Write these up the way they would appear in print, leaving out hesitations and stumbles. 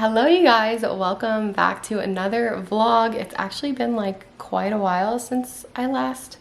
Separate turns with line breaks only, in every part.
Hello you guys, welcome back to another vlog. It's actually been like quite a while since I last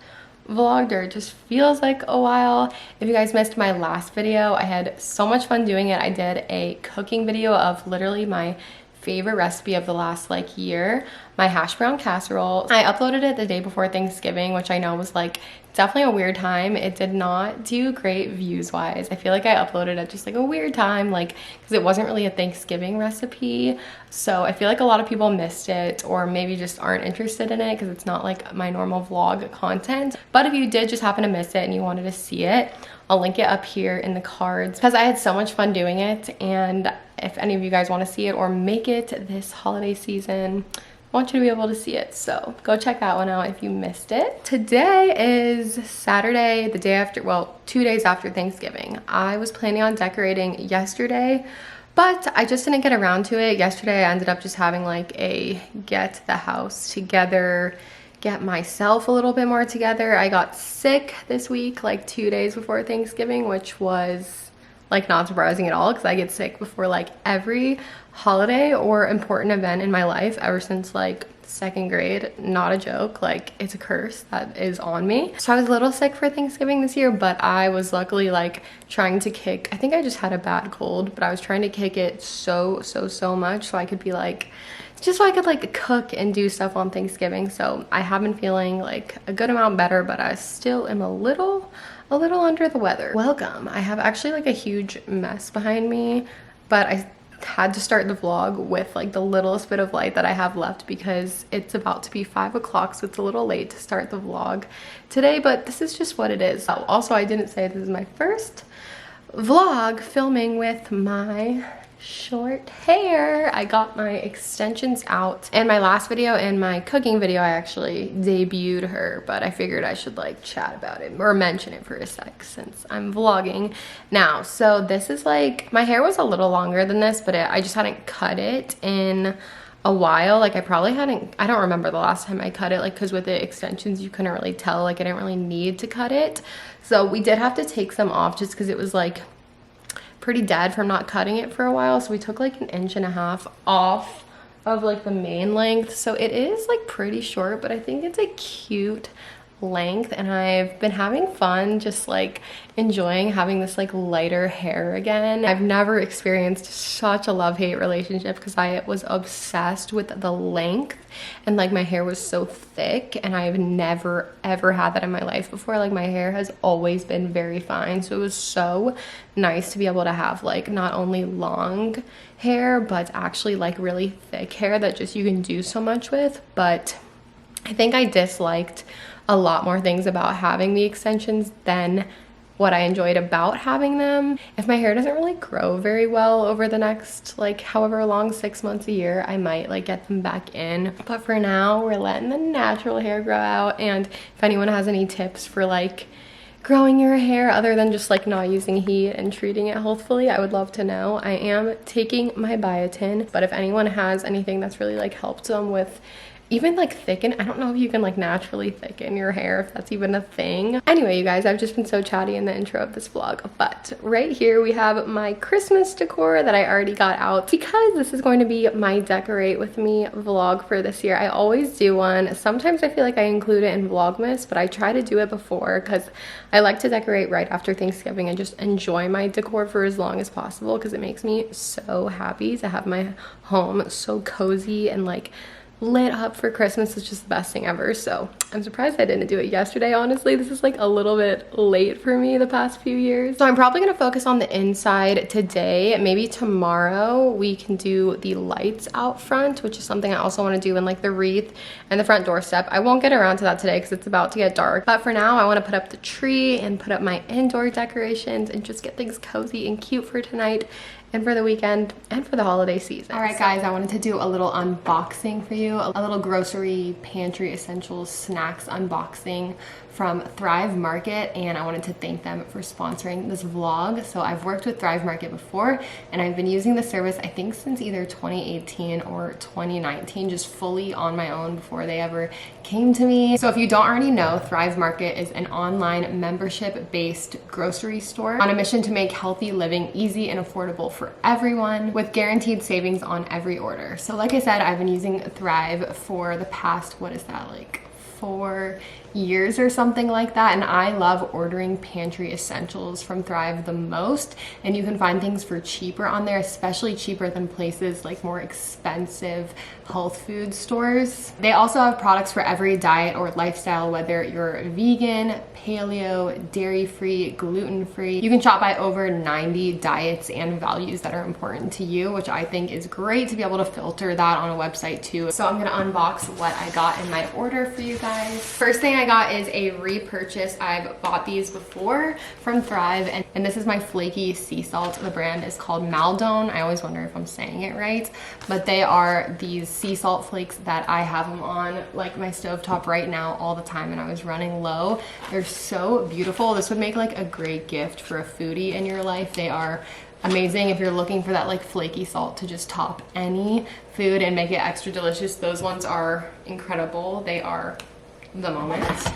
vlogged, or it just feels like a while. If you guys missed my last video, I had so much fun doing it. I did a cooking video of literally my favorite recipe of the last like year, my hash brown casserole. I uploaded it the day before Thanksgiving, which I know was like definitely a weird time. It did not do great views wise. I feel like I uploaded at just like a weird time, like because it wasn't really a Thanksgiving recipe, so I feel like a lot of people missed it or maybe just aren't interested in it because it's not like my normal vlog content. But if you did just happen to miss it and you wanted to see it, I'll link it up here in the cards because I had so much fun doing it. And if any of you guys want to see it or make it this holiday season, I want you to be able to see it, so go check that one out if you missed it. Today is Saturday, the day after, well, 2 days after Thanksgiving. I was planning on decorating yesterday, but I just didn't get around to it. Yesterday I ended up just having like a get the house together, get myself a little bit more together. I got sick this week, like 2 days before Thanksgiving, which was like not surprising at all because I get sick before like every holiday or important event in my life ever since like second grade. Not a joke, like it's a curse that is on me. So I was a little sick for Thanksgiving this year, but I was luckily like trying to kick, I think I just had a bad cold, but I was trying to kick it so much so I could be like, just so I could like cook and do stuff on Thanksgiving. So I have been feeling like a good amount better, but I still am a little under the weather. Welcome. I have actually like a huge mess behind me, but I had to start the vlog with like the littlest bit of light that I have left because it's about to be 5 o'clock, so it's a little late to start the vlog today, but this is just what it is. Also, I didn't say this is my first vlog filming with my short hair. I got my extensions out. In my last video and my cooking video, I actually debuted her, but I figured I should like chat about it or mention it for a sec since I'm vlogging now. So this is like, my hair was a little longer than this, but I just hadn't cut it in a while. Like I probably hadn't, I don't remember the last time I cut it, like because with the extensions you couldn't really tell, like I didn't really need to cut it. So we did have to take some off just because it was like pretty dead from not cutting it for a while. So we took like 1.5 inches off of like the main length. So it is like pretty short, but I think it's a cute length, and I've been having fun just like enjoying having this like lighter hair again. I've never experienced such a love-hate relationship because I was obsessed with the length and like my hair was so thick, and I've never ever had that in my life before. Like my hair has always been very fine, so it was so nice to be able to have like not only long hair but actually like really thick hair that just you can do so much with. But I think I disliked a lot more things about having the extensions than what I enjoyed about having them. If my hair doesn't really grow very well over the next like however long, 6 months a year, I might like get them back in. But for now, we're letting the natural hair grow out. And if anyone has any tips for like growing your hair other than just like not using heat and treating it healthfully, I would love to know. I am taking my biotin, but if anyone has anything that's really like helped them with even like thicken, I don't know if you can like naturally thicken your hair, if that's even a thing. Anyway, you guys, I've just been so chatty in the intro of this vlog, but right here we have my Christmas decor that I already got out because this is going to be my decorate with me vlog for this year. I always do one. Sometimes I feel like I include it in VLOGMAS, but I try to do it before because I like to decorate right after Thanksgiving and just enjoy my decor for as long as possible because it makes me so happy to have my home so cozy and like lit up for Christmas. Is just the best thing ever. So I'm surprised I didn't do it yesterday, honestly. This is like a little bit late for me the past few years. So I'm probably gonna focus on the inside today. Maybe tomorrow we can do the lights out front, which is something I also want to do in like the wreath and the front doorstep. I won't get around to that today because it's about to get dark, but for now I want to put up the tree and put up my indoor decorations and just get things cozy and cute for tonight and for the weekend and for the holiday season. All right, guys, I wanted to do a little unboxing for you, a little grocery pantry essentials snacks unboxing from Thrive Market, and I wanted to thank them for sponsoring this vlog. So I've worked with Thrive Market before, and I've been using the service I think since either 2018 or 2019, just fully on my own before they ever came to me. So if you don't already know, Thrive Market is an online membership-based grocery store on a mission to make healthy living easy and affordable for for everyone with guaranteed savings on every order. So like I said, I've been using Thrive for the past, what is that, like 4 years or something like that, and I love ordering pantry essentials from Thrive the most. And you can find things for cheaper on there, especially cheaper than places like more expensive health food stores. They also have products for every diet or lifestyle, whether you're vegan, paleo, dairy-free, gluten-free. You can shop by over 90 diets and values that are important to you, which I think is great to be able to filter that on a website too. So I'm gonna unbox what I got in my order for you guys. First thing I got is a repurchase. I've bought these before from Thrive, and this is my flaky sea salt. The brand is called Maldon. I always wonder if I'm saying it right, but they are these sea salt flakes that I have them on like my stovetop right now all the time, and I was running low. They're so beautiful. This would make like a great gift for a foodie in your life. They are amazing if you're looking for that like flaky salt to just top any food and make it extra delicious. Those ones are incredible. They are the moment.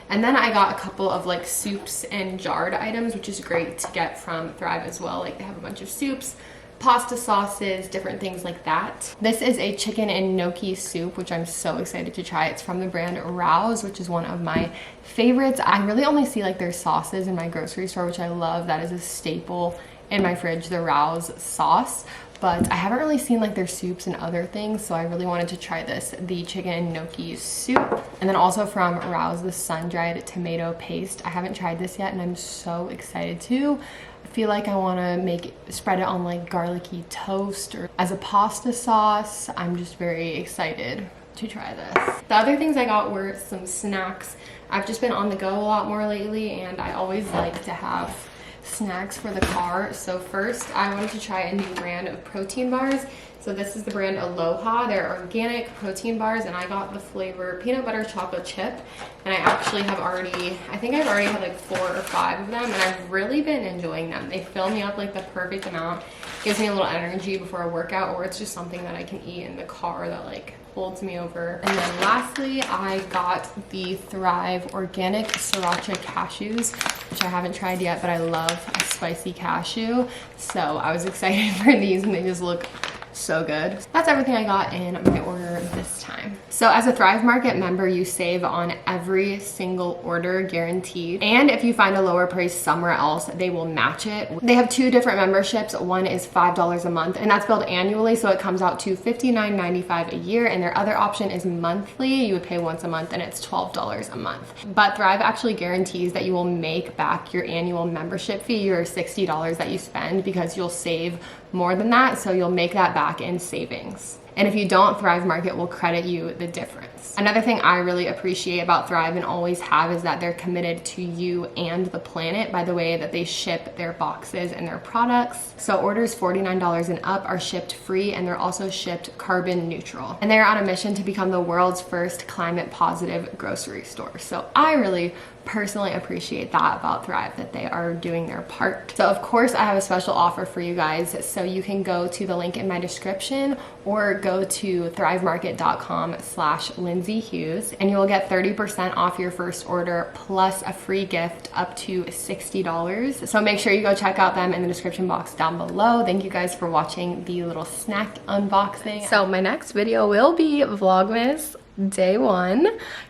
And then I got a couple of like soups and jarred items, which is great to get from Thrive as well. Like they have a bunch of soups, pasta sauces, different things like that. This is a chicken and gnocchi soup, which I'm so excited to try. It's from the brand Rouse, which is one of my favorites. I really only see like their sauces in my grocery store, which I love. That is a staple in my fridge, the Rouse sauce. But I haven't really seen like their soups and other things, so I really wanted to try this, the chicken and gnocchi soup. And then also from Rouse, the sun-dried tomato paste. I haven't tried this yet, and I'm so excited to. I feel like I want to spread it on like garlicky toast or as a pasta sauce. I'm just very excited to try this. The other things I got were some snacks. I've just been on the go a lot more lately, and I always like to have snacks for the car. So first I wanted to try a new brand of protein bars. So this is the brand Aloha. They're organic protein bars, and I got the flavor peanut butter chocolate chip, and I actually have I think I've already had like 4 or 5 of them, and I've really been enjoying them. They fill me up like the perfect amount, gives me a little energy before a workout, or it's just something that I can eat in the car that like holds me over. And then lastly, I got the Thrive organic sriracha cashews, which I haven't tried yet, but I love a spicy cashew. So I was excited for these, and they just look so good. That's everything I got in my order this time. So as a Thrive Market member, you save on every single order, guaranteed. And if you find a lower price somewhere else, they will match it. They have 2 different memberships. One is $5 a month, and that's billed annually, so it comes out to $59.95 a year. And their other option is monthly. You would pay once a month, and it's $12 a month. But Thrive actually guarantees that you will make back your annual membership fee, your $60 that you spend, because you'll save more than that, so you'll make that back in savings. And if you don't, Thrive Market will credit you the difference. Another thing I really appreciate about Thrive and always have is that they're committed to you and the planet by the way that they ship their boxes and their products. So orders $49 and up are shipped free, and they're also shipped carbon neutral. And they're on a mission to become the world's first climate positive grocery store. So I really personally appreciate that about Thrive, that they are doing their part. So of course I have a special offer for you guys, so you can go to the link in my description or go to thrivemarket.com/LindseyHughes, and you will get 30% off your first order plus a free gift up to $60. So make sure you go check out them in the description box down below. Thank you guys for watching the little snack unboxing. So my next video will be Vlogmas day 1.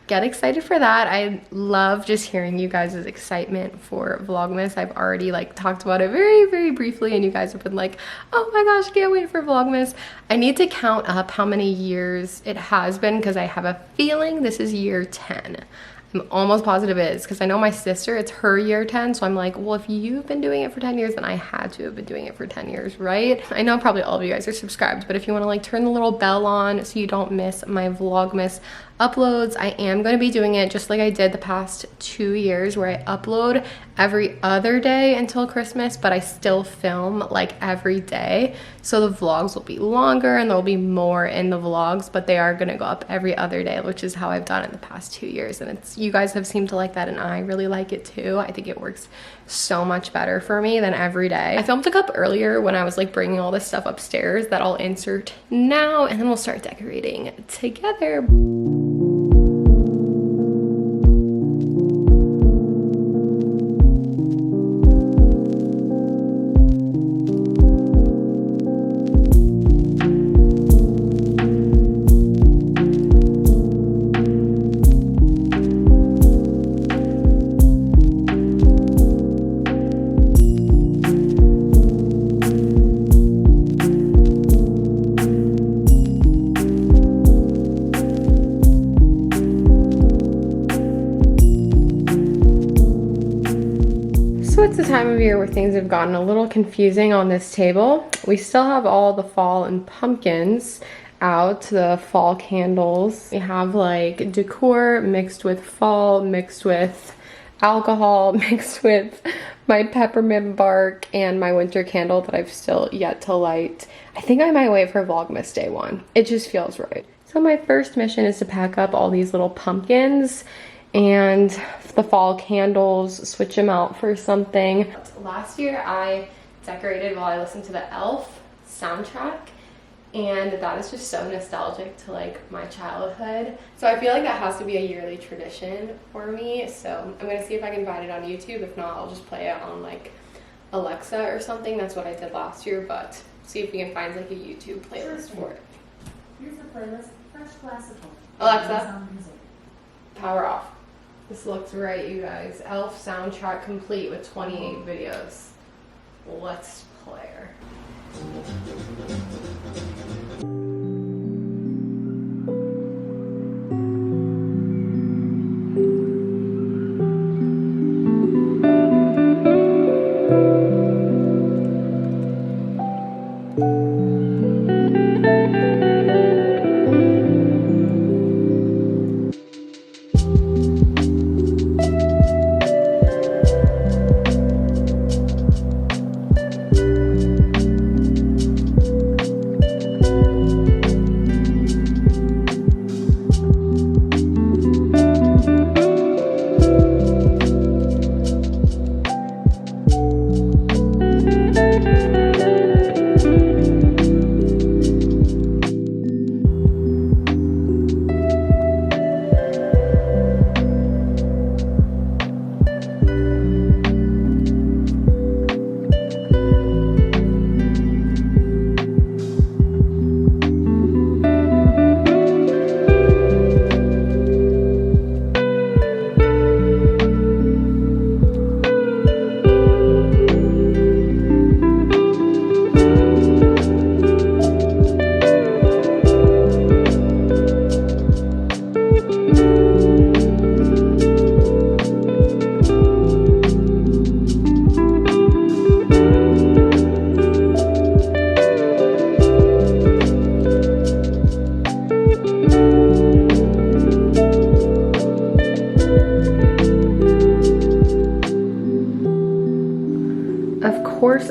Get excited for that. I love just hearing you guys' excitement for Vlogmas. I've already like talked about it very briefly, and you guys have been like, oh my gosh, can't wait for Vlogmas. I need to count up how many years it has been, because I have a feeling this is year 10. I'm almost positive it is, because I know my sister, it's her year 10, so I'm like, well, if you've been doing it for 10 years, then I had to have been doing it for 10 years, right? I know probably all of you guys are subscribed, but if you want to like turn the little bell on so you don't miss my Vlogmas uploads, I am going to be doing it just like I did the past 2 years, where I upload every other day until Christmas, but I still film like every day. So the vlogs will be longer and there'll be more in the vlogs, but they are going to go up every other day, which is how I've done it the past 2 years. And you guys have seemed to like that, and I really like it too. I think it works so much better for me than every day. I filmed a cup earlier when I was like bringing all this stuff upstairs that I'll insert now, and then we'll start decorating together. time of year where things have gotten a little confusing on this table. We still have all the fall and pumpkins out, the fall candles. We have like decor mixed with fall, mixed with alcohol, mixed with my peppermint bark and my winter candle that I've still yet to light. I think I might wait for Vlogmas day 1. It just feels right. So my first mission is to pack up all these little pumpkins and the fall candles, switch them out for something. Last year I decorated while I listened to the Elf soundtrack, and that is just so nostalgic to like my childhood. So I feel like that has to be a yearly tradition for me. So I'm gonna see if I can find it on YouTube. If not, I'll just play it on like Alexa or something. That's what I did last year, but see if we can find like a YouTube playlist for it.
Here's the playlist, Fresh Classical.
Alexa, power off. This looks right, you guys. Elf soundtrack complete with 28 videos. Let's play her.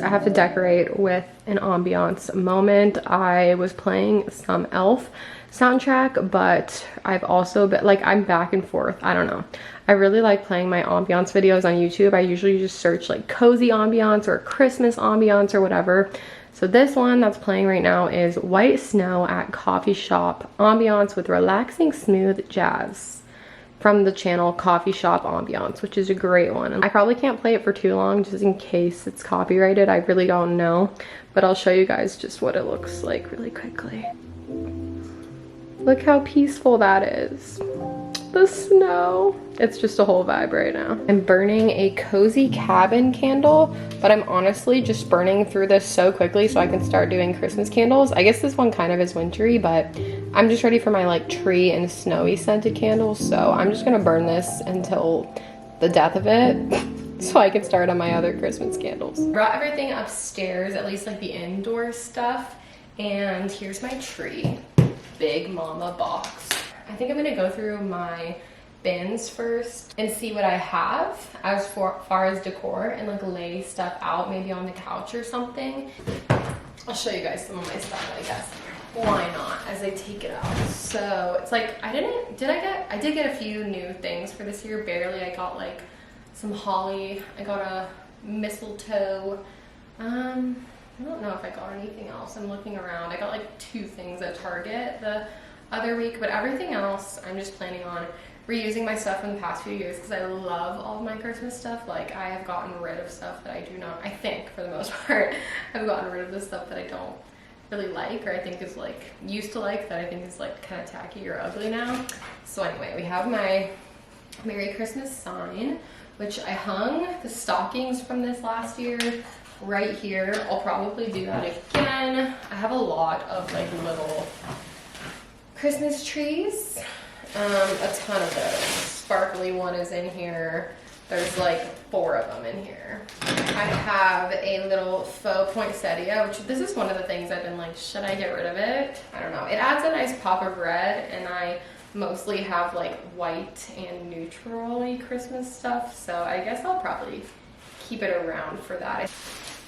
I have to decorate with an ambiance moment. I was playing some Elf soundtrack, but I've also been like, I'm back and forth. I don't know. I really like playing my ambiance videos on YouTube. I usually just search like cozy ambiance or Christmas ambiance or whatever. So this one that's playing right now is White Snow at Coffee Shop ambiance with relaxing smooth jazz from the channel Coffee Shop Ambiance, which is a great one. I probably can't play it for too long just in case it's copyrighted. I really don't know, but I'll show you guys just what it looks like really quickly. Look how peaceful that is. The snow. It's just a whole vibe right now. I'm burning a cozy cabin candle, but I'm honestly just burning through this so quickly so I can start doing Christmas candles. I guess this one kind of is wintry, but I'm just ready for my like tree and snowy scented candles. So I'm just gonna burn this until the death of it so I can start on my other Christmas candles. I brought everything upstairs, at least like the indoor stuff. And here's my tree, Big Mama box. I think I'm gonna go through my bins first and see what I have as far as decor and like lay stuff out maybe on the couch or something. I'll show you guys some of my stuff, I guess. Why not, as I take it out. So it's like, I did get a few new things for this year, barely. I got like some holly, I got a mistletoe. I don't know if I got anything else. I'm looking around. I got like 2 things at Target the other week, but everything else I'm just planning on reusing my stuff from the past few years because I love all of my Christmas stuff. Like, I have gotten rid of stuff that I do not, I think for the most part, I've gotten rid of the stuff that I don't really like, or I think is like, used to like, that I think is like kind of tacky or ugly now. So anyway, we have my Merry Christmas sign, which I hung the stockings from this last year right here. I'll probably do that again. I have a lot of like little Christmas trees, a ton of those. Sparkly one is in here. There's like 4 of them in here. I have a little faux poinsettia, which this is one of the things I've been like, should I get rid of it? I don't know. It adds a nice pop of red, and I mostly have like white and neutral-y Christmas stuff, so I guess I'll probably keep it around for that.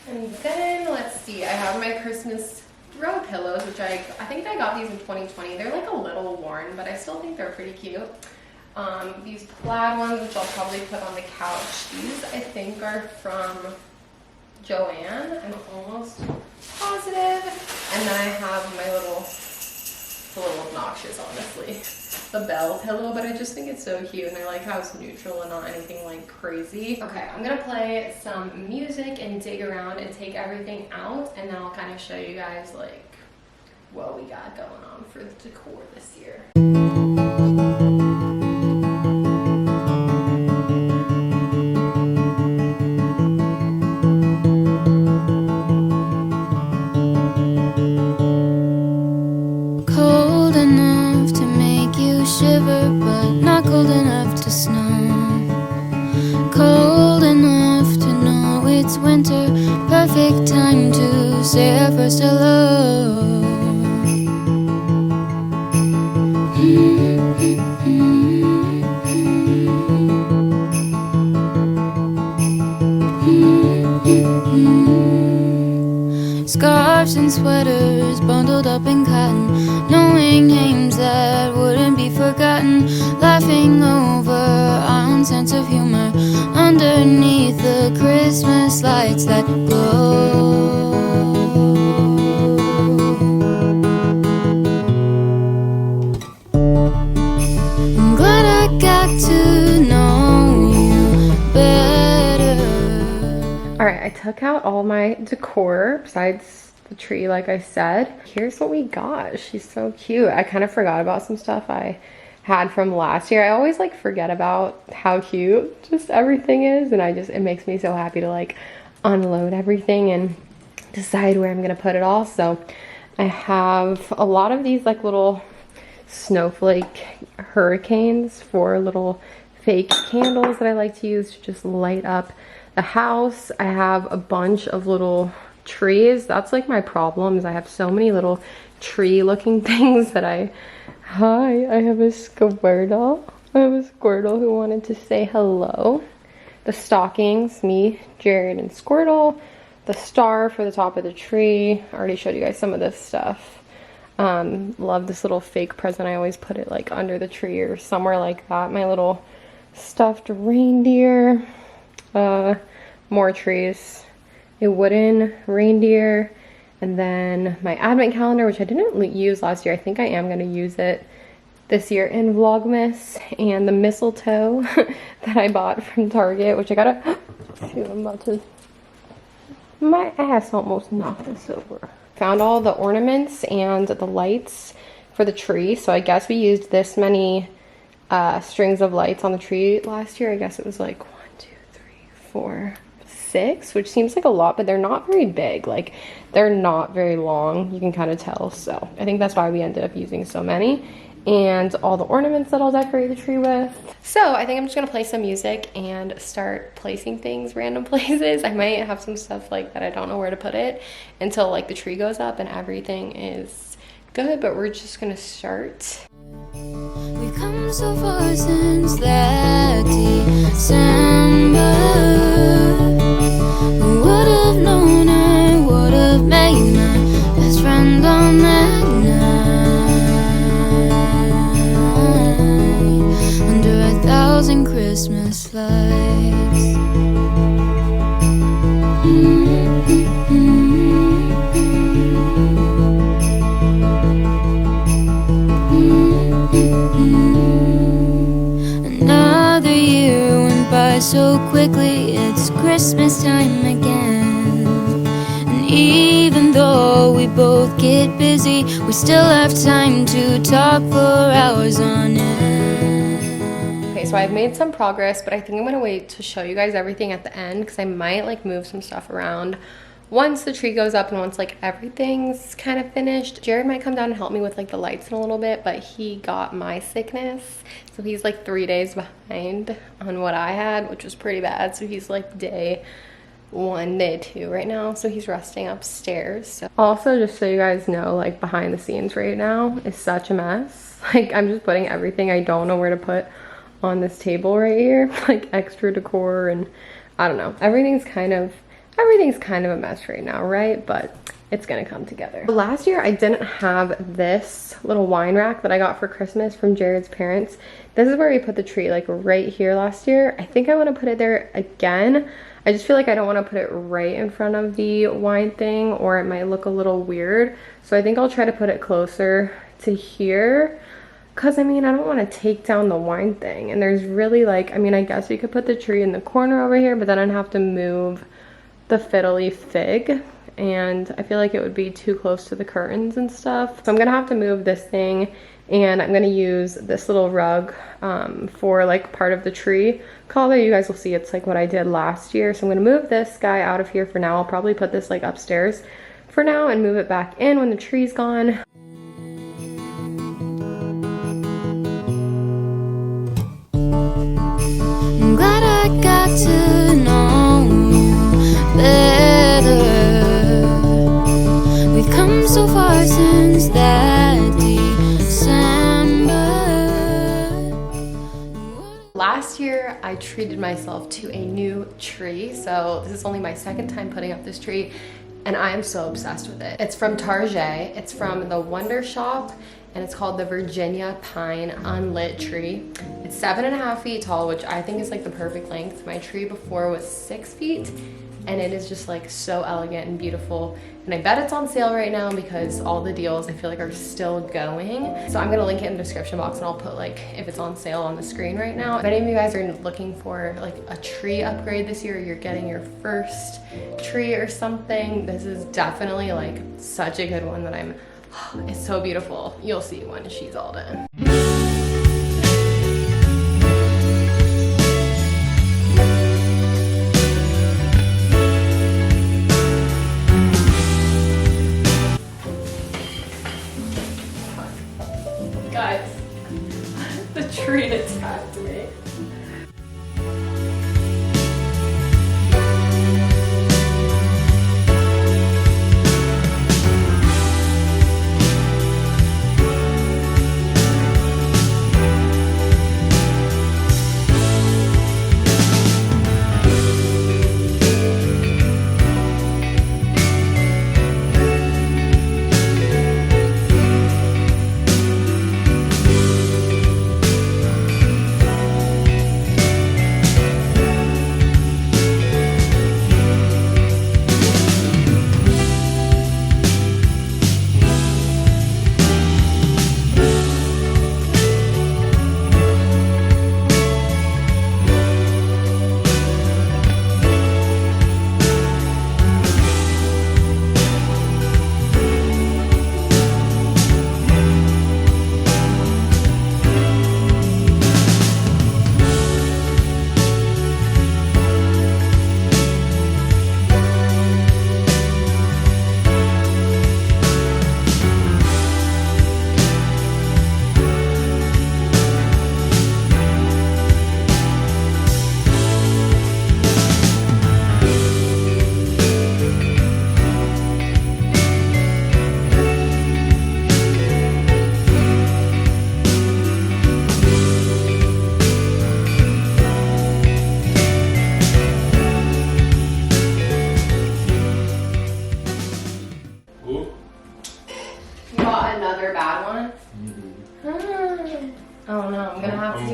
And then, let's see, I have my Christmas throw pillows, which I think I got these in 2020. They're like a little worn, but I still think they're pretty cute. These plaid ones, which I'll probably put on the couch. These, I think, are from Joanne. I'm almost positive. And then I have my little, it's a little obnoxious, honestly, the bell pillow, but I just think it's so cute, and I like how it's neutral and not anything like crazy. Okay, I'm gonna play some music and dig around and take everything out, and then I'll kind of show you guys like what we got going on for the decor this year.
Cold enough to snow, cold enough to know it's winter, perfect time to say our first hello. Scarves and sweaters bundled up in cotton, knowing names that wouldn't be forgotten, laughing over our own sense of humor underneath the Christmas lights that glow. I'm glad I got to know you better.
All right, I took out all my decor besides the tree, like I said. Here's what we got. She's so cute. I kind of forgot about some stuff I had from last year. I always like forget about how cute just everything is, and it makes me so happy to like unload everything and decide where I'm gonna put it all. So I have a lot of these like little snowflake hurricanes for little fake candles that I like to use to just light up the house. I have a bunch of little trees. That's like my problem, is I have so many little tree looking things that I have a Squirtle. I have a Squirtle who wanted to say hello. The stockings, me, Jared, and Squirtle. The star for the top of the tree. I already showed you guys some of this stuff. Love this little fake present. I always put it like under the tree or somewhere like that. My little stuffed reindeer. More trees. A wooden reindeer. And then my advent calendar, which I didn't use last year. I think I am going to use it this year in Vlogmas. And the mistletoe that I bought from Target, which I gotta, shoot, I'm about to, my ass almost knocked this over. Found all the ornaments and the lights for the tree. So I guess we used this many strings of lights on the tree last year. I guess it was like 1, 2, 3, 4, 6, which seems like a lot, but they're not very big. Like, they're not very long, you can kind of tell. So I think that's why we ended up using so many. And all the ornaments that I'll decorate the tree with. So I think I'm just gonna play some music and start placing things random places. I might have some stuff like that I don't know where to put it until like the tree goes up and everything is good, but we're just gonna start.
We've come so far since that December. Who would have known I would have made my best friend on that night under 1,000 Christmas lights. Another year went by so quickly, it's Christmas time again. And even though we both get busy, we still have time to talk for hours on end.
Okay, so I've made some progress, but I think I'm gonna wait to show you guys everything at the end because I might like move some stuff around once the tree goes up and once like everything's kind of finished, Jared might come down and help me with like the lights in a little bit, but he got my sickness. So he's like 3 days behind on what I had, which was pretty bad. So he's like day 1, day 2 right now. So he's resting upstairs. So also, just so you guys know, like behind the scenes right now is such a mess. Like I'm just putting everything I don't know where to put on this table right here, like extra decor, and I don't know. Everything's kind of a mess right now, right? But it's gonna come together. Last year I didn't have this little wine rack that I got for Christmas from Jared's parents. This is where we put the tree, like right here last year. I think I want to put it there again. I just feel like I don't want to put it right in front of the wine thing, or it might look a little weird. So I think I'll try to put it closer to here. Cause I mean, I don't want to take down the wine thing. And there's really like, I mean, I guess we could put the tree in the corner over here, but then I'd have to move the fiddly fig. And I feel like it would be too close to the curtains and stuff. So I'm gonna have to move this thing, and I'm gonna use this little rug for like part of the tree collar. You guys will see it's like what I did last year. So I'm gonna move this guy out of here for now. I'll probably put this like upstairs for now and move it back in when the tree's gone.
I'm glad I got to know you better. We've come so far since that December.
Last year, I treated myself to a new tree. So this is only my second time putting up this tree, and I am so obsessed with it. It's from Target. It's from the Wonder Shop, and it's called the Virginia Pine Unlit Tree. It's 7.5 feet tall, which I think is like the perfect length. My tree before was 6 feet, and it is just like so elegant and beautiful. And I bet it's on sale right now because all the deals I feel like are still going. So I'm gonna link it in the description box, and I'll put like if it's on sale on the screen right now. If any of you guys are looking for like a tree upgrade this year, you're getting your first tree or something, this is definitely like such a good one that it's so beautiful. You'll see when she's all done. Guys, the tree attacked me. Another bad one? Oh no, I'm gonna have to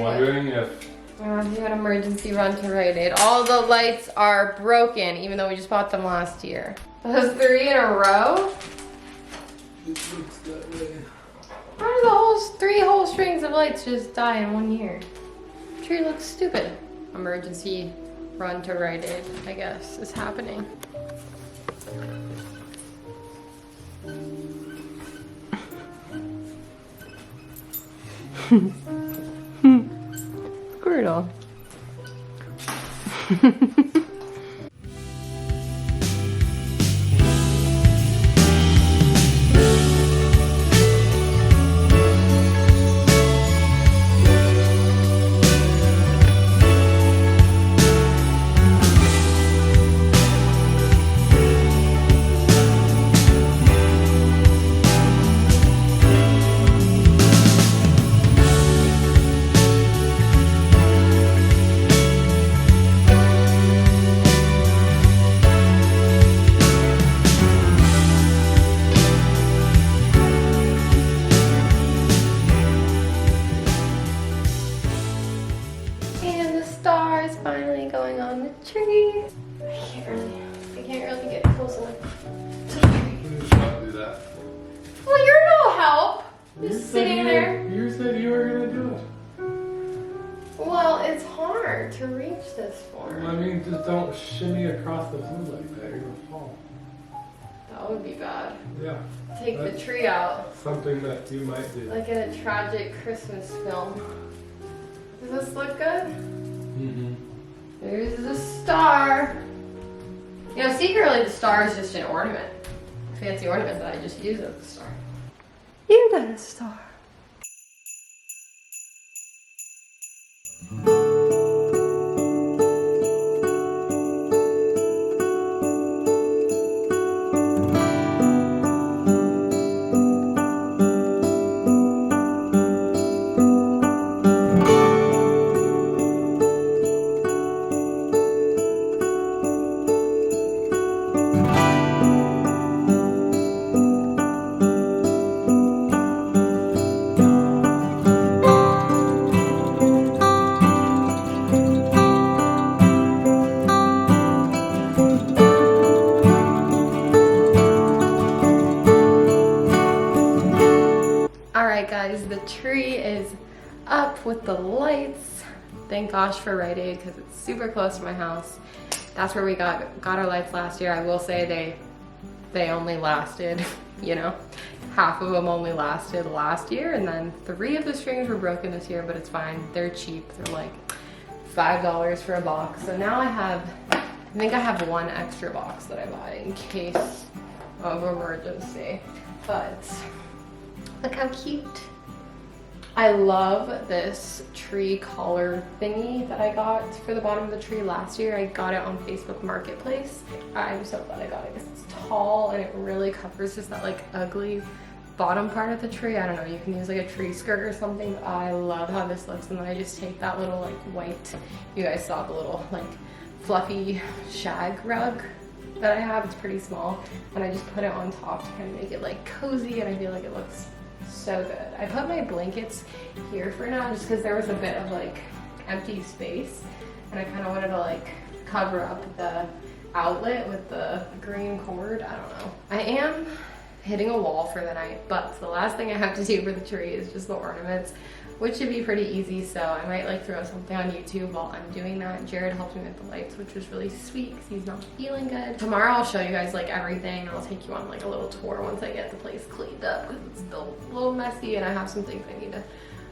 do an emergency run to Rite Aid. All the lights are broken, even though we just bought them last year. Those 3 in a row?
It looks that way.
How do the 3 whole strings of lights just die in 1 year? Tree looks stupid. Emergency run to Rite Aid, I guess, is happening. Squirtle. sitting there.
You said you were gonna do it.
Well, it's hard to reach this for.
I mean, just don't shimmy across the flue like that. You're gonna fall.
That would be bad.
Yeah.
Take the tree out.
Something that you might do.
Like in a tragic Christmas film. Does this look good?
Mm-hmm.
There's the star. You know, secretly the star is just an ornament. A fancy ornament that I just use as a star. You got a star. Alright guys, the tree is up with the lights. Thank gosh for Rite Aid because it's super close to my house. That's where we got our lights last year. I will say they only lasted, you know, half of them only lasted last year, and then 3 of the strings were broken this year, but it's fine. They're cheap. They're like $5 for a box. So now I think I have 1 extra box that I bought in case of emergency. But look how cute. I love this tree collar thingy that I got for the bottom of the tree last year. I got it on Facebook Marketplace. I'm so glad I got it because it's tall and it really covers just that like ugly bottom part of the tree. I don't know, you can use like a tree skirt or something, but I love how this looks. And then I just take that little like white, you guys saw the little like fluffy shag rug that I have. It's pretty small, and I just put it on top to kind of make it like cozy, and I feel like it looks so good. I put my blankets here for now just because there was a bit of like empty space, and I kind of wanted to like cover up the outlet with the green cord. I don't know. I am hitting a wall for the night, but the last thing I have to do for the tree is just the ornaments, which should be pretty easy. So I might like throw something on YouTube while I'm doing that. Jared helped me with the lights, which was really sweet because he's not feeling good. Tomorrow I'll show you guys like everything. I'll take you on like a little tour once I get the place cleaned up because it's still a little messy and I have some things I need to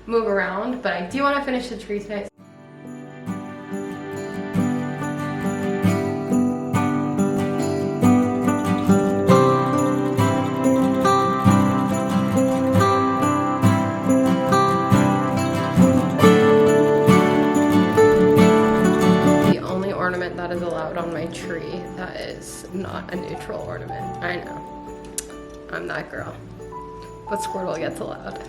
move around, but I do want to finish the tree tonight. That is allowed on my tree that is not a neutral ornament. I know, I'm that girl, but Squirtle gets allowed.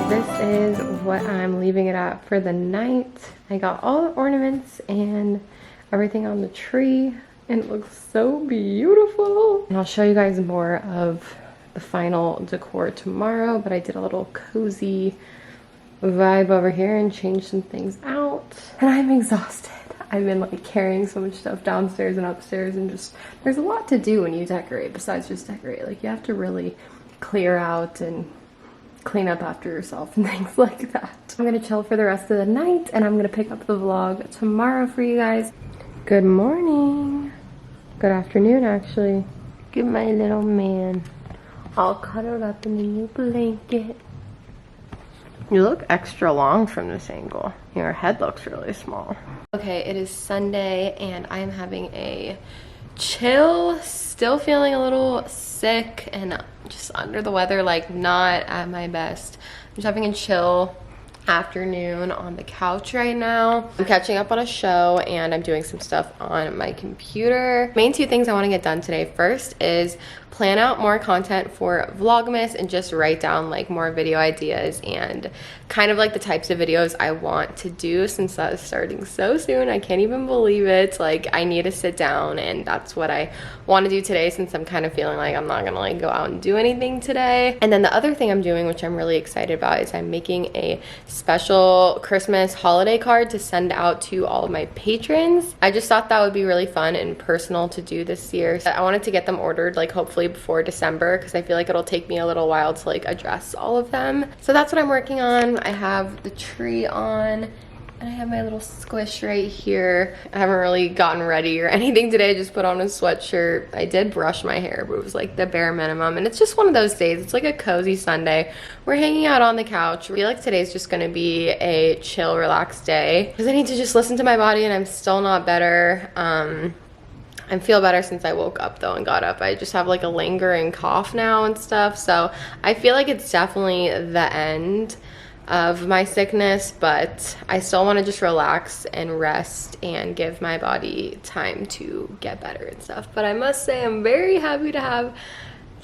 This is what I'm leaving it at for the night. I got all the ornaments and everything on the tree, and it looks so beautiful. And I'll show you guys more of the final decor tomorrow, but I did a little cozy vibe over here and changed some things out. And I'm exhausted. I've been like carrying so much stuff downstairs and upstairs, and just there's a lot to do when you decorate besides just decorate. Like you have to really clear out and clean up after yourself and things like that. I'm gonna chill for the rest of the night, and I'm gonna pick up the vlog tomorrow for you guys. Good morning. Good afternoon, actually. Look at my little man all cuddled up in the new blanket. You look extra long from this angle. Your head looks really small. Okay, it is Sunday and I am having a chill, still feeling a little sick and just under the weather, like not at my best. I'm just having a chill afternoon on the couch right now. I'm catching up on a show and I'm doing some stuff on my computer. Main 2 things I want to get done today. First is plan out more content for Vlogmas and just write down like more video ideas and kind of like the types of videos I want to do, since that is starting so soon. I can't even believe it. Like, I need to sit down, and that's what I want to do today, since I'm kind of feeling like I'm not gonna like go out and do anything today. And then the other thing I'm doing, which I'm really excited about, is I'm making a special Christmas holiday card to send out to all of my patrons. I just thought that would be really fun and personal to do this year. So I wanted to get them ordered like hopefully before December, because I feel like it'll take me a little while to like address all of them. So that's what I'm working on. I have the tree on, and I have my little squish right here. I haven't really gotten ready or anything today. I just put on a sweatshirt. I did brush my hair, but it was like the bare minimum. And it's just one of those days. It's like a cozy Sunday. We're hanging out on the couch. I feel like today's just gonna be a chill, relaxed day, because I need to just listen to my body, and I'm still not better. I feel better since I woke up though and got up. I just have like a lingering cough now and stuff. So I feel like it's definitely the end of my sickness, but I still want to just relax and rest and give my body time to get better and stuff. But I must say I'm very happy to have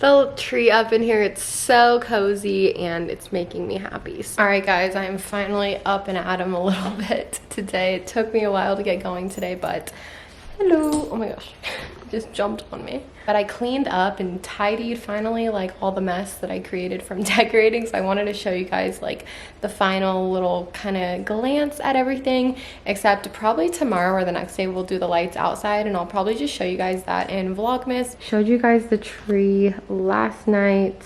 the tree up in here. It's so cozy and it's making me happy. All right guys, I am finally up and at 'em a little bit today. It took me a while to get going today, but hello, oh my gosh, just jumped on me. But I cleaned up and tidied finally like all the mess that I created from decorating. So I wanted to show you guys like the final little kind of glance at everything, except probably tomorrow or the next day we'll do the lights outside, and I'll probably just show you guys that in Vlogmas. Showed you guys the tree last night.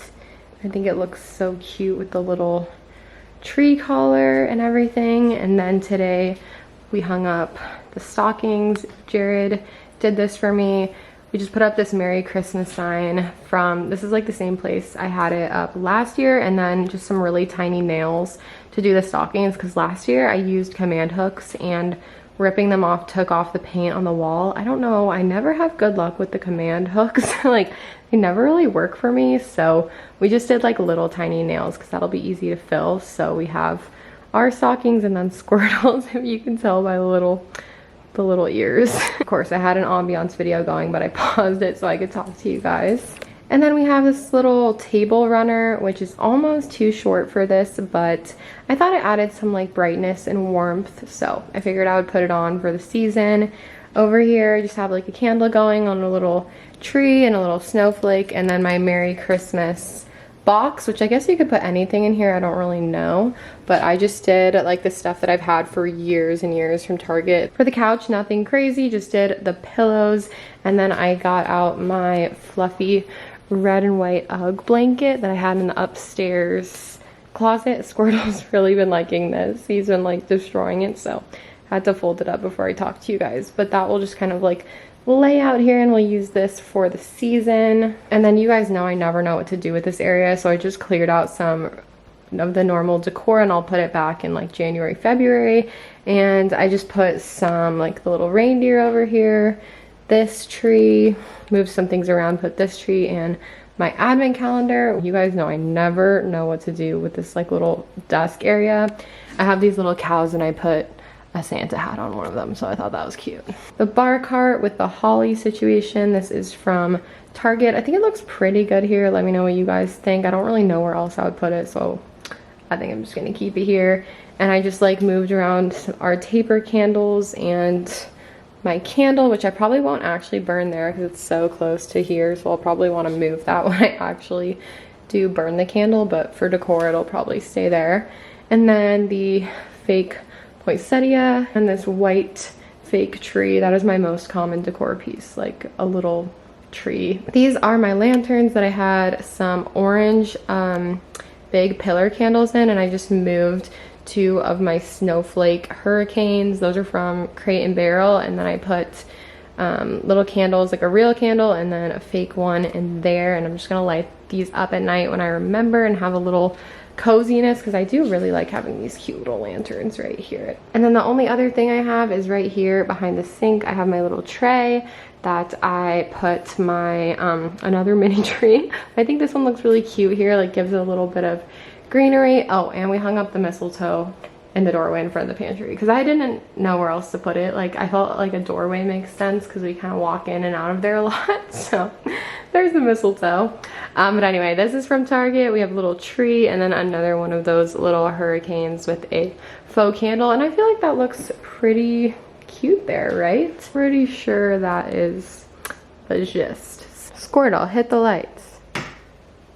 I think it looks so cute with the little tree collar and everything. And then today we hung up the stockings. Jared did this for me. We just put up this Merry Christmas sign from, this is like the same place I had it up last year, and then just some really tiny nails to do the stockings, because last year I used command hooks and ripping them off took off the paint on the wall. I don't know, I never have good luck with the command hooks. Like, they never really work for me, so we just did like little tiny nails because that'll be easy to fill. So we have our stockings and then Squirtles, if you can tell by the little ears. Of course, I had an ambiance video going, but I paused it so I could talk to you guys. And then we have this little table runner, which is almost too short for this, but I thought it added some like brightness and warmth, so I figured I would put it on for the season. Over here, I just have like a candle going on a little tree and a little snowflake, and then my Merry Christmas box, which I guess you could put anything in here, I don't really know, but I just did like the stuff that I've had for years and years from Target. For the couch, nothing crazy, just did the pillows, and then I got out my fluffy red and white Ugg blanket that I had in the upstairs closet. Squirtle's really been liking this. He's been like destroying it, so I had to fold it up before I talk to you guys, but that will just kind of like lay out here, and we'll use this for the season. And then you guys know I never know what to do with this area, so I just cleared out some of the normal decor, and I'll put it back in like January, February. And I just put some like the little reindeer over here, this tree, moved some things around, put this tree, and my advent calendar. You guys know I never know what to do with this like little desk area. I have these little cows, and I put a Santa hat on one of them, so I thought that was cute. The bar cart with the holly situation, this is from Target. I think it looks pretty good here. Let me know what you guys think. I don't really know where else I would put it, so I think I'm just gonna keep it here. And I just like moved around our taper candles and my candle, which I probably won't actually burn there because it's so close to here, so I'll probably want to move that when I actually do burn the candle, but for decor it'll probably stay there. And then the fake poinsettia and this white fake tree, that is my most common decor piece, like a little tree. These are my lanterns that I had some orange big pillar candles in, and I just moved 2 of my snowflake hurricanes. Those are from Crate & Barrel, and then I put little candles, like a real candle and then a fake one in there, and I'm just gonna light these up at night when I remember and have a little coziness, because I do really like having these cute little lanterns right here. And then the only other thing I have is right here behind the sink. I have my little tray that I put my another mini tree. I think this one looks really cute here, like gives it a little bit of greenery. Oh, and we hung up the mistletoe in the doorway in front of the pantry because I didn't know where else to put it. Like I felt like a doorway makes sense because we kind of walk in and out of there a lot. So there's the mistletoe. But anyway, this is from Target. We have a little tree and then another one of those little hurricanes with a faux candle. And I feel like that looks pretty cute there, right? Pretty sure that is the gist. Squirtle, hit the lights.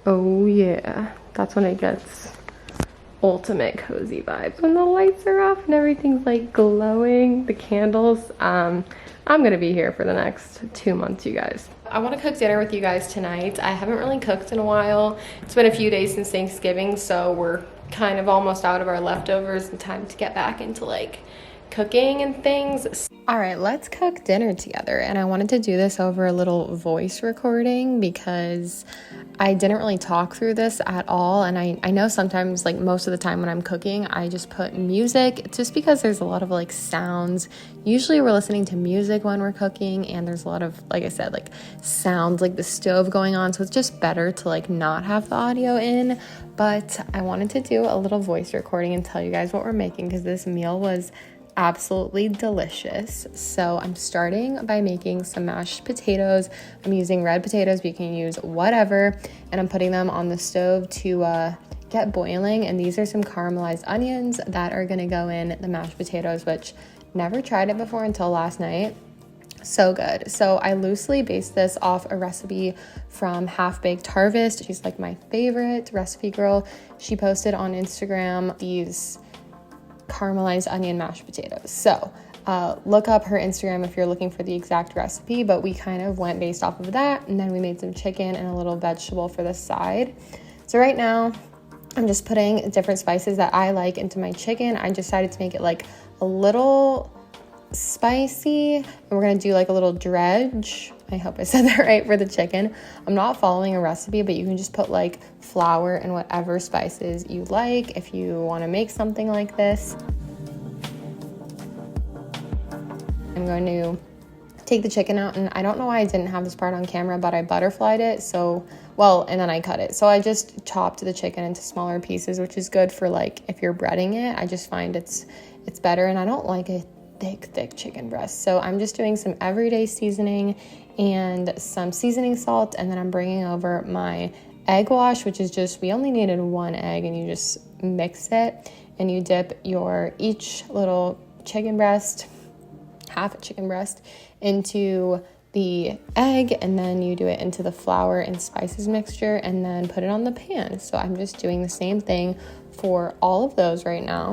Oh yeah, that's when it gets ultimate cozy vibes, when the lights are off and everything's like glowing, the candles. I'm gonna be here for the next 2 months, you guys. I want to cook dinner with you guys tonight. I haven't really cooked in a while. It's been a few days since Thanksgiving, so we're kind of almost out of our leftovers and time to get back into like cooking and things. All right, let's cook dinner together. And I wanted to do this over a little voice recording because I didn't really talk through this at all. And I know sometimes, like most of the time when I'm cooking, I just put music just because there's a lot of like sounds. Usually we're listening to music when we're cooking and there's a lot of, like I said, like sounds like the stove going on. So it's just better to like not have the audio in. But I wanted to do a little voice recording and tell you guys what we're making because this meal was absolutely delicious. So I'm starting by making some mashed potatoes. I'm using red potatoes, but you can use whatever, and I'm putting them on the stove to get boiling. And these are some caramelized onions that are gonna go in the mashed potatoes, which never tried it before until last night. So good. So I loosely based this off a recipe from Half Baked Harvest. She's like my favorite recipe girl. She posted on Instagram these caramelized onion mashed potatoes. So look up her Instagram if you're looking for the exact recipe, but we kind of went based off of that, and then we made some chicken and a little vegetable for the side. So right now I'm just putting different spices that I like into my chicken. I decided to make it like a little spicy, and we're gonna do like a little dredge. I hope I said that right for the chicken. I'm not following a recipe, but you can just put like flour and whatever spices you like if you want to make something like this. I'm going to take the chicken out, and I don't know why I didn't have this part on camera, but I butterflied it, so well, and then I cut it. So I just chopped the chicken into smaller pieces, which is good for like if you're breading it. I just find it's better, and I don't like a thick chicken breast. So I'm just doing some everyday seasoning and some seasoning salt, and then I'm bringing over my egg wash, which is just, we only needed 1 egg, and you just mix it and you dip each little chicken breast, half a chicken breast, into the egg, and then you do it into the flour and spices mixture and then put it on the pan. So I'm just doing the same thing for all of those right now.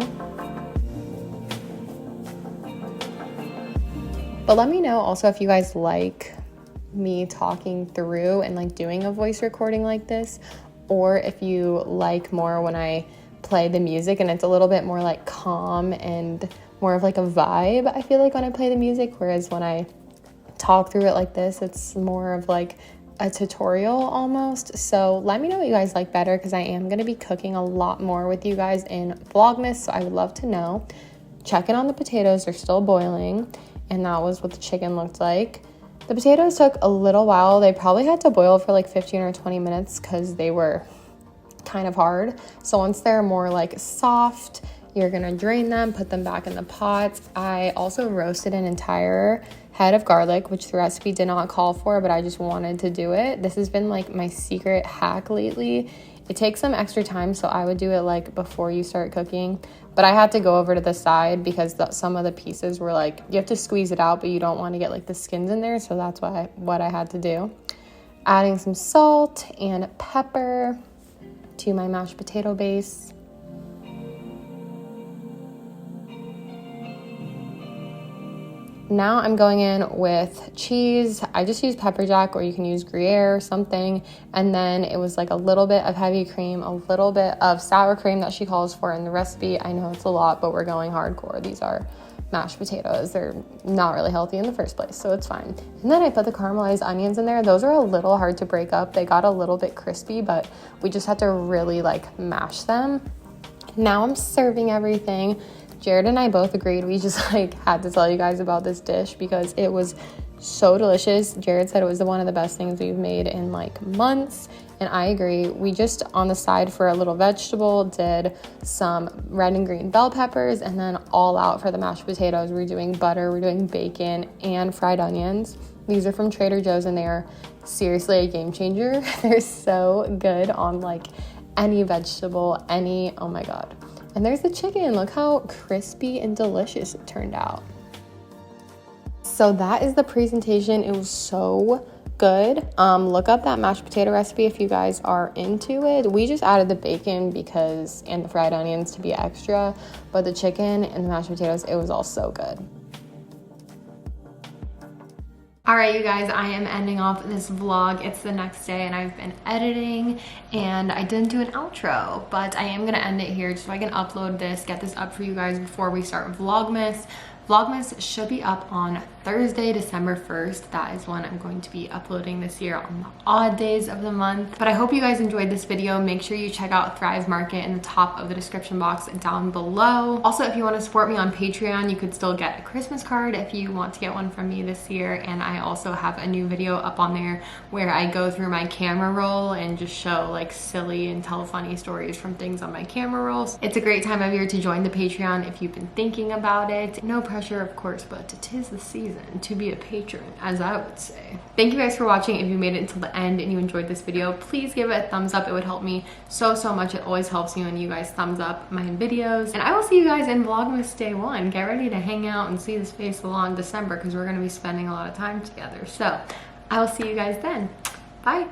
But let me know also if you guys like me talking through and like doing a voice recording like this, or if you like more when I play the music and it's a little bit more like calm and more of like a vibe, I feel like when I play the music, whereas when I talk through it like this, it's more of like a tutorial almost. So let me know what you guys like better, because I am going to be cooking a lot more with you guys in Vlogmas, so I would love to know. Check in on the potatoes, they're still boiling, and that was what the chicken looked like. The potatoes took a little while. They probably had to boil for like 15 or 20 minutes because they were kind of hard. So once they're more like soft, you're gonna drain them, put them back in the pot. I also roasted an entire head of garlic, which the recipe did not call for, but I just wanted to do it. This has been like my secret hack lately. It takes some extra time, so I would do it like before you start cooking. But I had to go over to the side because some of the pieces were like, you have to squeeze it out, but you don't want to get like the skins in there. So that's what I had to do. Adding some salt and pepper to my mashed potato base. Now I'm going in with cheese. I just use pepper jack, or you can use Gruyere or something. And then it was like a little bit of heavy cream, a little bit of sour cream that she calls for in the recipe. I know it's a lot, but we're going hardcore. These are mashed potatoes. They're not really healthy in the first place, so it's fine. And then I put the caramelized onions in there. Those are a little hard to break up. They got a little bit crispy, but we just had to really like mash them. Now I'm serving everything. Jared and I both agreed we just like had to tell you guys about this dish because it was so delicious. Jared said it was one of the best things we've made in like months, And I agree. We just on the side for a little vegetable did some red and green bell peppers, and then all out for the mashed potatoes. We're doing butter, we're doing bacon, and fried onions. These are from Trader Joe's, and they are seriously a game changer. They're so good on like any vegetable, oh my God. And there's the chicken. Look how crispy and delicious it turned out. So that is the presentation. It was so good. Look up that mashed potato recipe if you guys are into it. We just added the bacon and the fried onions to be extra, but the chicken and the mashed potatoes, it was all so good. All right, you guys, I am ending off this vlog. It's the next day and I've been editing and I didn't do an outro, but I am gonna end it here just so I can upload this, get this up for you guys before we start Vlogmas. Vlogmas should be up on Thursday, December 1st. That is when I'm going to be uploading this year on the odd days of the month. But I hope you guys enjoyed this video. Make sure you check out Thrive Market in the top of the description box down below. Also, if you want to support me on Patreon, you could still get a Christmas card if you want to get one from me this year. And I also have a new video up on there where I go through my camera roll and just show like silly and tell funny stories from things on my camera rolls. It's a great time of year to join the Patreon if you've been thinking about it. No pressure, of course, but it is the season to be a patron, as I would say. Thank you guys for watching. If you made it until the end and you enjoyed this video, please give it a thumbs up. It would help me so much. It always helps me when you guys thumbs up my videos. And I will see you guys in Vlogmas Day 1. Get ready to hang out and see this face along December because we're going to be spending a lot of time together. So I will see you guys then. Bye.